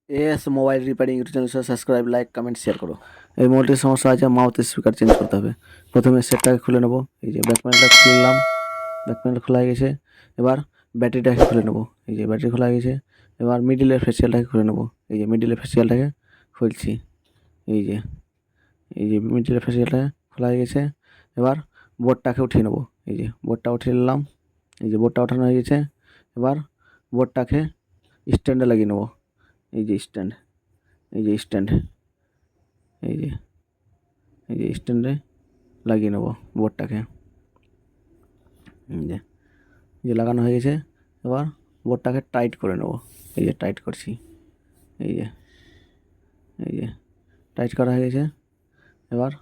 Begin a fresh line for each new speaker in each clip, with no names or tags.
S mobile repairing YouTube channel subscribe like comment share করো। এই মোবাইলটির সমস্যা আছে, মাউথ স্পিকার চেঞ্জ করতে হবে। প্রথমে সেটটাকে খুলে নেব। এই যে ব্যাক প্যানেলটা খুলে নিলাম, ব্যাক প্যানেল খোলা হয়ে গেছে। এবার ব্যাটারিটাকে খুলে নেব। এই যে ব্যাটারি খোলা হয়ে গেছে। এবার মিডিলের ফেসিয়ালটাকে খুলে নেব। এই যে মিডিলের ফেসিয়ালটাকে খুলছি। এই যে মিডিলের ফেসিয়ালটা খোলা হয়ে গেছে। এবার বোর্ডটাকে উঠিয়ে নেব। এই যে বোর্ডটা উঠিয়ে নিলাম। এই যে বোর্ডটা ওঠানো হয়ে গেছে। এবার বোর্ডটাকে স্ট্যান্ডে লাগিয়ে নেব। এই যে স্ট্যান্ড, এই যে স্ট্যান্ড, এই যে স্ট্যান্ডে লাগিয়ে নেব বোর্ডটাকে। এই যে লাগানো হয়ে গেছে। এবার বোর্ডটাকে টাইট করে নেব। এই যে টাইট করছি। এই যে টাইট করা হয়ে গেছে। এবার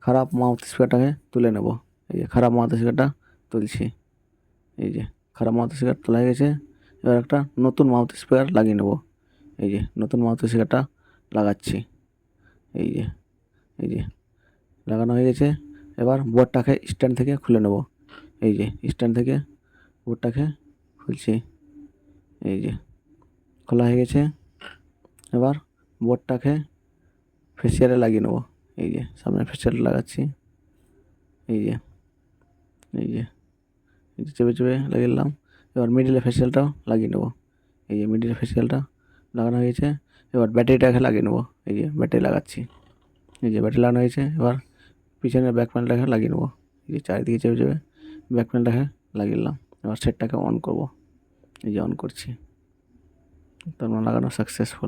খারাপ মাউথ স্পিকারটাকে তুলে নেব। এই যে খারাপ মাউথ স্পিকারটা তুলছি। এই যে খারাপ মাউথ স্পিকার তোলা হয়ে গেছে। এবার একটা নতুন মাউথ স্পিকার লাগিয়ে নেব। এই যে নতুন মাউথ স্পিকারটা লাগাচ্ছি। এই যে লাগানো হয়ে গেছে। এবার বোর্ডটাকে স্ট্যান্ড থেকে খুলে নেব। এই যে স্ট্যান্ড থেকে বোর্ডটাকে খুলছি। এই যে খোলা হয়ে গেছে। এবার বোর্ডটাকে ফেসিয়ালে লাগিয়ে নেব। এই যে সামনে ফেসিয়ালটা লাগাচ্ছি। এই যে চেপে চেপে লাগিয়ে নিলাম। এবার মিডিলে ফেসিয়ালটাও লাগিয়ে নেব। এই যে মিডিলে ফেসিয়ালটা লাগানো হয়েছে। এবার ব্যাটারিটাকে লাগিয়ে নেব। এই যে ব্যাটারি লাগাচ্ছি। এই যে ব্যাটারি লাগানো হয়েছে। এবার পিছনের ব্যাক প্যানেলটাকে লাগিয়ে নেব। এই যে চারিদিকে চেপে চেপে ব্যাক প্যানেলটাকে লাগিয়ে নিলাম। এবার সেটটাকে অন করব। এই যে অন করছি। তার মানে লাগানো সাকসেসফুল।